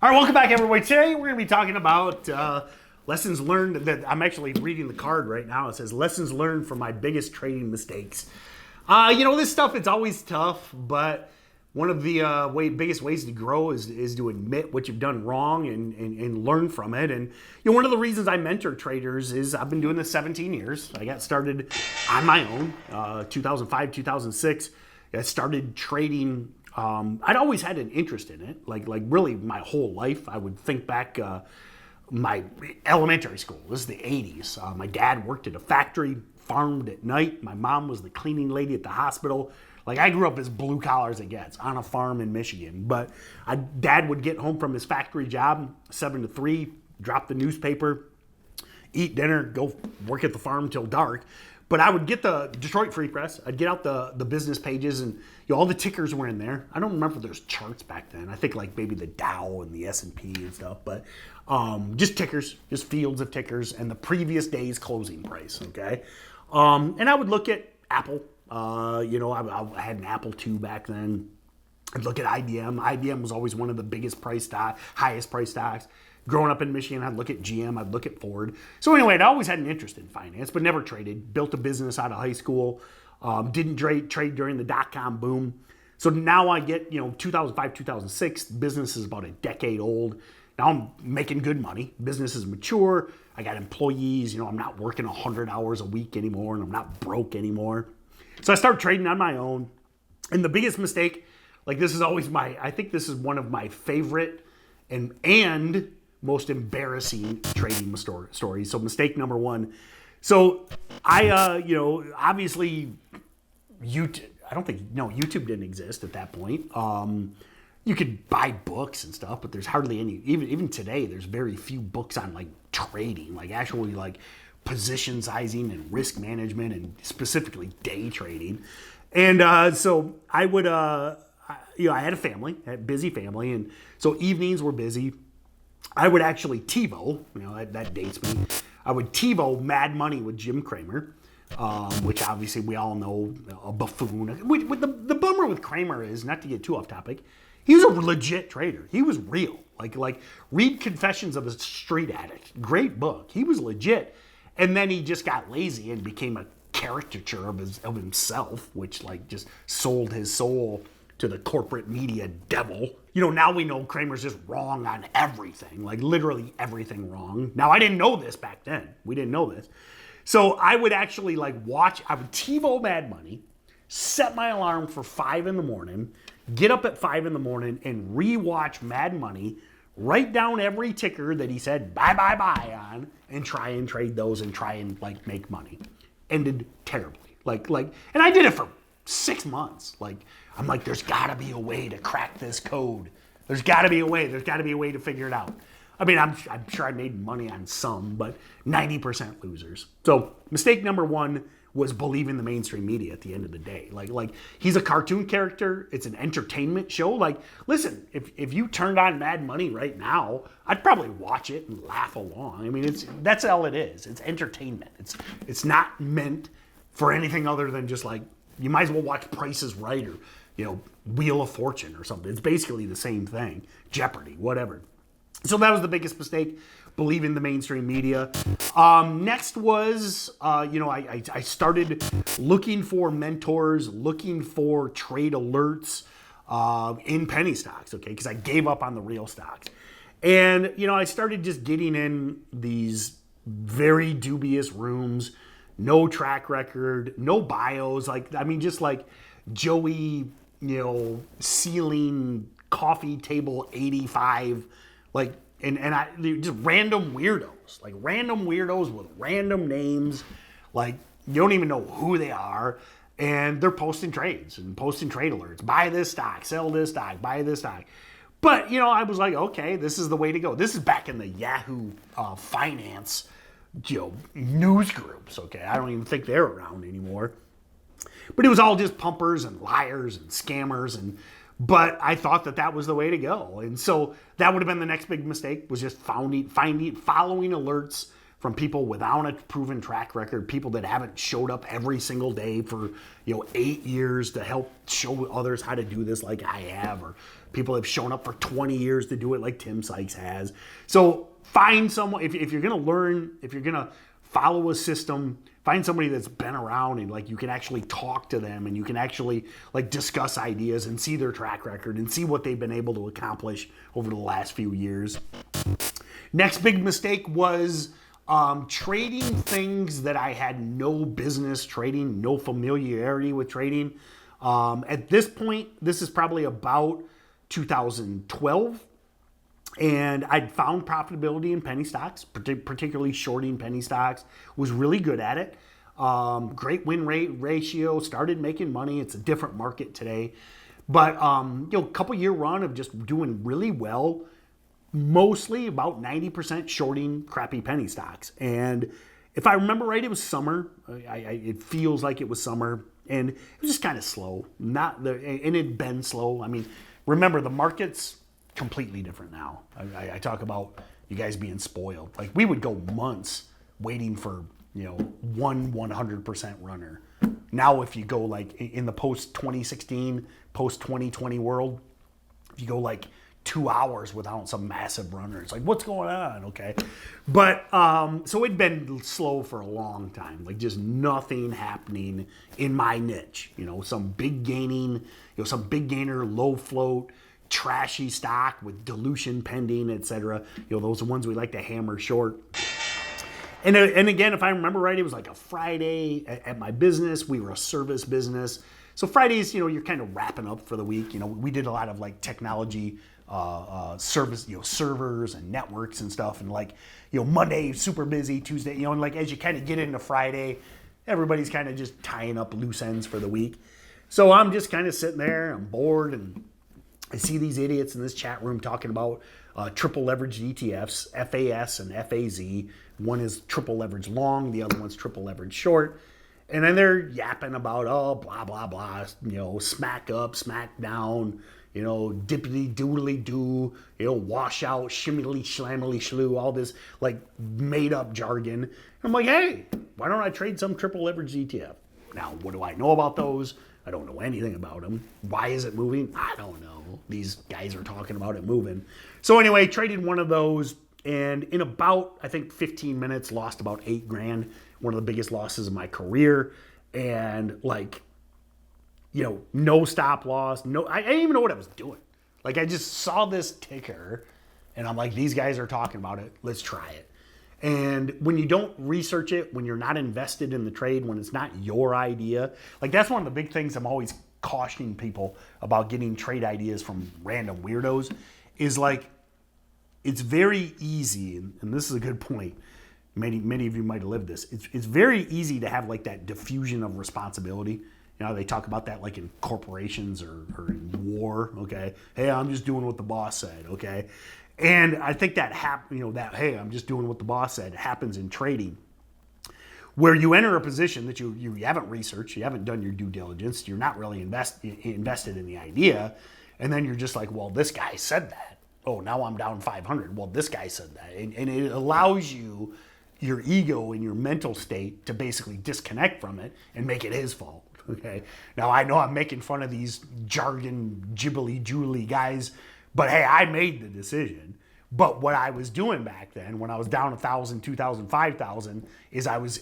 All right, welcome back, everybody. Today we're going to be talking about lessons learned. That I'm actually reading the card right now. It says lessons learned from my biggest trading mistakes. This stuff, it's always tough, but one of the biggest ways to grow is to admit what you've done wrong and learn from it. And one of the reasons I mentor traders is I've been doing this 17 years. I got started on my own, 2005, 2006. I started trading. I'd always had an interest in it, like really my whole life. I would think back my elementary school. This is the 80s. My dad worked at a factory, farmed at night. My mom was the cleaning lady at the hospital. Like, I grew up as blue collar as it gets on a farm in Michigan. But Dad would get home from his factory job 7 to 3, drop the newspaper, eat dinner, go work at the farm till dark. But I would get the Detroit Free Press. I'd get out the business pages, and all the tickers were in there. I don't remember if there's charts back then. I think like maybe the Dow and the S&P and stuff, but just tickers, just fields of tickers and the previous day's closing price. Okay, and I would look at Apple. I had an Apple II back then. I'd look at IBM. IBM was always one of the biggest highest price stocks. Growing up in Michigan, I'd look at GM, I'd look at Ford. So anyway, I'd always had an interest in finance, but never traded. Built a business out of high school. Didn't trade during the dot-com boom. So now I get, 2005, 2006, business is about a decade old. Now I'm making good money. Business is mature. I got employees. I'm not working 100 hours a week anymore, and I'm not broke anymore. So I started trading on my own. And the biggest mistake, this is always I think this is one of my favorite and most embarrassing trading stories. So mistake number one. So I, obviously YouTube didn't exist at that point. You could buy books and stuff, but there's hardly any, even today, there's very few books on trading, actually position sizing and risk management and specifically day trading. And so I would, I had a family, a busy family. And so evenings were busy. I would actually TiVo, that dates me. I would TiVo Mad Money with Jim Cramer, which obviously we all know, a buffoon. The bummer with Cramer is, not to get too off topic, he was a legit trader. He was real. Read Confessions of a Street Addict. Great book. He was legit. And then he just got lazy and became a caricature of himself, which just sold his soul to the corporate media devil. Now we know Cramer's just wrong on everything, literally everything wrong. Now, I didn't know this back then. We didn't know this. So I would actually I would TiVo Mad Money, set my alarm for 5 in the morning, get up at 5 in the morning and rewatch Mad Money, write down every ticker that he said buy on, and try and trade those and try and make money. Ended terribly. And I did it for 6 months. I'm there's gotta be a way to crack this code. There's gotta be a way. There's gotta be a way to figure it out. I mean, I'm sure I made money on some, but 90% losers. So mistake number one was believing the mainstream media at the end of the day. He's a cartoon character. It's an entertainment show. Listen, if you turned on Mad Money right now, I'd probably watch it and laugh along. I mean, that's all it is. It's entertainment. It's not meant for anything other than just you might as well watch Price is Right or, Wheel of Fortune or something. It's basically the same thing. Jeopardy, whatever. So that was the biggest mistake, believing the mainstream media. Next was, I started looking for mentors, looking for trade alerts in penny stocks, okay, because I gave up on the real stocks. And, I started just getting in these very dubious rooms, no track record, no bios, just Joey, ceiling coffee table 85, just random weirdos, with random names, you don't even know who they are, and they're posting trades and posting trade alerts. Buy this stock, sell this stock, buy this stock. But, I was okay, this is the way to go. This is back in the Yahoo Finance, news groups, okay? I don't even think they're around anymore. But it was all just pumpers and liars and scammers, but I thought that was the way to go. And so that would have been the next big mistake, was just following alerts from people without a proven track record, people that haven't showed up every single day for 8 years to help show others how to do this like I have, or people have shown up for 20 years to do it like Tim Sykes has. So find someone, if you're going to learn, if you're going to follow a system, find somebody that's been around and like you can actually talk to them and you can actually like discuss ideas and see their track record and see what they've been able to accomplish over the last few years. Next big mistake was trading things that I had no business trading, no familiarity with trading. At this point, this is probably about 2012. And I'd found profitability in penny stocks, particularly shorting penny stocks, was really good at it. Great win rate ratio, started making money. It's a different market today. But, a couple year run of just doing really well, mostly about 90% shorting crappy penny stocks. And if I remember right, it was summer. It feels like it was summer. And it was just kind of slow. And it'd been slow. I mean, remember the market's completely different now. I talk about you guys being spoiled. Like we would go months waiting for, one 100% runner. Now if you go like in the post 2016, post 2020 world, if you go like 2 hours without some massive runner, it's like, what's going on? Okay. But, so it'd been slow for a long time, like just nothing happening in my niche, some big gaining, some big gainer, low float, trashy stock with dilution pending, etc. Those are ones we like to hammer short. And again, if I remember right, it was like a Friday at my business. We were a service business. So Fridays, you're kind of wrapping up for the week. We did a lot of like technology service, servers and networks and stuff. And like, Monday, super busy, Tuesday, and like as you kind of get into Friday, everybody's kind of just tying up loose ends for the week. So I'm just kind of sitting there, I'm bored, and I see these idiots in this chat room talking about triple leveraged ETFs, FAS and FAZ. One is triple leverage long, the other one's triple leverage short. And then they're yapping about, blah, blah, blah, smack up, smack down, dippity doodly doo, wash out, shimmily shlammily shloo, all this like made up jargon. And I'm like, hey, why don't I trade some triple leverage ETF? Now, what do I know about those? I don't know anything about them. Why is it moving? I don't know. These guys are talking about it moving. So anyway, traded one of those, and in about, I think 15 minutes, lost about $8,000. One of the biggest losses of my career. And like, no stop loss. I didn't even know what I was doing. Like I just saw this ticker and I'm like, these guys are talking about it. Let's try it. And when you don't research it, when you're not invested in the trade, when it's not your idea, like that's one of the big things I'm always cautioning people about getting trade ideas from random weirdos is like, it's very easy, and this is a good point. Many of you might have lived this. It's very easy to have like that diffusion of responsibility. They talk about that like in corporations or in war, okay? Hey, I'm just doing what the boss said, okay? And I think that hey, I'm just doing what the boss said happens in trading, where you enter a position that you haven't researched, you haven't done your due diligence, you're not really invested in the idea, and then you're just like, well, this guy said that. Oh, now I'm down 500. Well, this guy said that. And it allows you, your ego and your mental state, to basically disconnect from it and make it his fault. Okay. Now I know I'm making fun of these jargon, jibbly guys, but hey, I made the decision. But what I was doing back then, when I was down 1,000, 2,000, 5,000, is I was,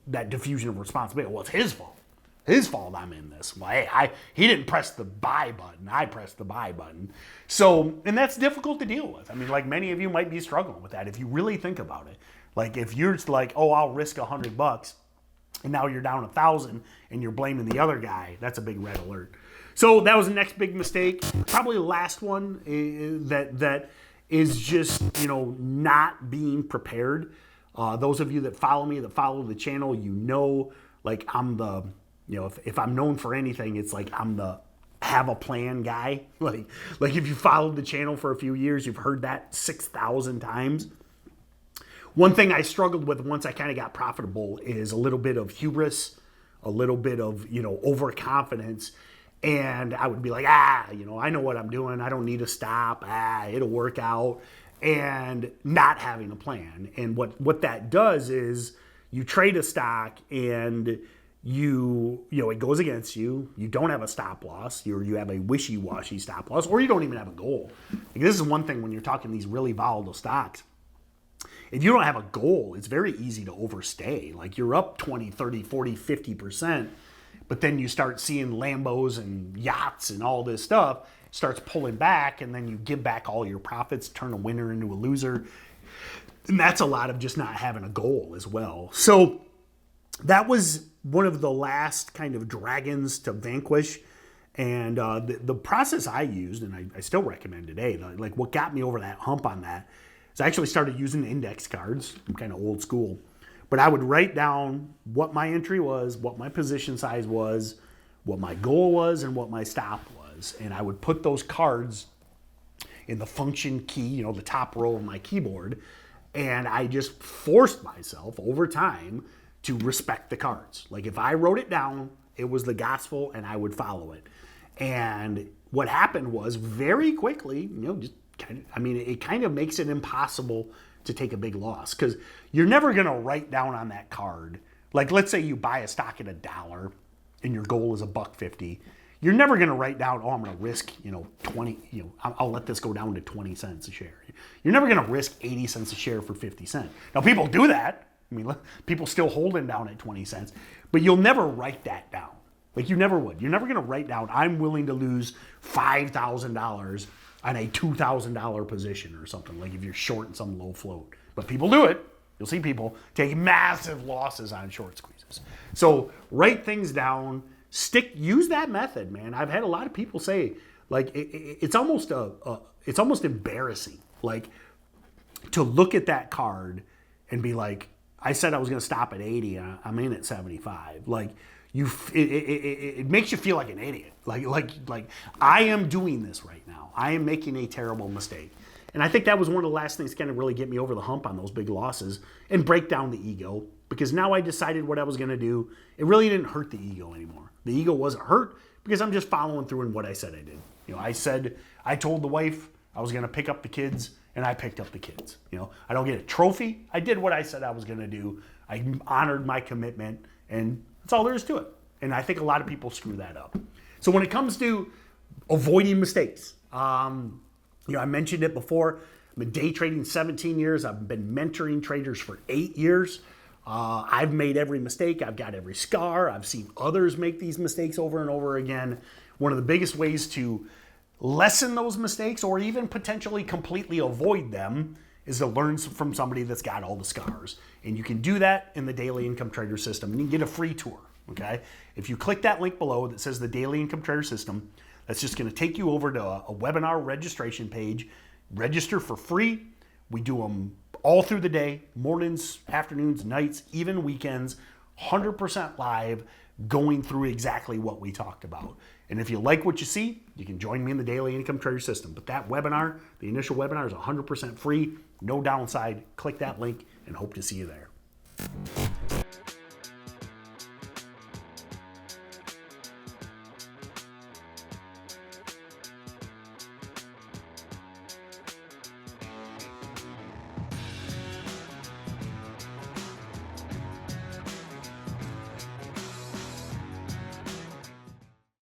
that diffusion of responsibility. Well, it's his fault. His fault I'm in this. Well, hey, he didn't press the buy button. I pressed the buy button. So, and that's difficult to deal with. I mean, like many of you might be struggling with that if you really think about it. Like if you're like, oh, I'll risk $100, and now you're down 1,000 and you're blaming the other guy, that's a big red alert. So that was the next big mistake. Probably the last one that is just, not being prepared. Those of you that follow me, that follow the channel, like I'm the, if I'm known for anything, it's like I'm the have a plan guy. Like if you followed the channel for a few years, you've heard that 6,000 times. One thing I struggled with once I kind of got profitable is a little bit of hubris, a little bit of, overconfidence. And I would be like, I know what I'm doing. I don't need to stop. It'll work out. and not having a plan. And what that does is you trade a stock and it goes against you. You don't have a stop loss. You have a wishy-washy stop loss, or you don't even have a goal. Like, this is one thing when you're talking these really volatile stocks. If you don't have a goal, it's very easy to overstay. Like, you're up 20, 30, 40, 50%, but then you start seeing Lambos and yachts and all this stuff starts pulling back, and then you give back all your profits, turn a winner into a loser. And that's a lot of just not having a goal as well. So that was one of the last kind of dragons to vanquish. And the process I used, and I still recommend today, like what got me over that hump on that, is I actually started using index cards. I'm kind of old school. But I would write down what my entry was, what my position size was, what my goal was, and what my stop was. And I would put those cards in the function key, the top row of my keyboard. And I just forced myself over time to respect the cards. Like, if I wrote it down, it was the gospel and I would follow it. And what happened was very quickly, it kind of makes it impossible to take a big loss, because you're never going to write down on that card. Like, let's say you buy a stock at $1 and your goal is $1.50. You're never going to write down, I'm going to risk, 20, I'll let this go down to 20 cents a share. You're never going to risk 80 cents a share for 50 cents. Now, people do that. I mean, people still holding down at 20 cents, but you'll never write that down. Like, you never would. You're never going to write down, I'm willing to lose $5,000 on a $2,000 position or something, like if you're short in some low float. But people do it. You'll see people take massive losses on short squeezes. So write things down. Use that method, man. I've had a lot of people say, like, it's almost embarrassing, like, to look at that card and be like, I said I was going to stop at 80, and I'm in at 75. Like, it makes you feel like an idiot. Like I am doing this right now. I am making a terrible mistake. And I think that was one of the last things to kind of really get me over the hump on those big losses and break down the ego, because now I decided what I was going to do. It really didn't hurt the ego anymore. The ego wasn't hurt because I'm just following through in what I said I did. I told the wife I was going to pick up the kids, and I picked up the kids. I don't get a trophy. I did what I said I was going to do. I honored my commitment, and that's all there is to it. And I think a lot of people screw that up. So when it comes to avoiding mistakes, I mentioned it before. I've been day trading 17 years. I've been mentoring traders for 8 years. I've made every mistake. I've got every scar. I've seen others make these mistakes over and over again. One of the biggest ways to lessen those mistakes, or even potentially completely avoid them, is to learn from somebody that's got all the scars. And you can do that in the Daily Income Trader System. And you can get a free tour, okay? If you click that link below that says the Daily Income Trader System, that's just going to take you over to a webinar registration page. Register for free. We do them all through the day, mornings, afternoons, nights, even weekends, 100% live, going through exactly what we talked about. And if you like what you see, you can join me in the Daily Income Trader System. But that webinar, the initial webinar, is 100% free, no downside. Click that link and hope to see you there.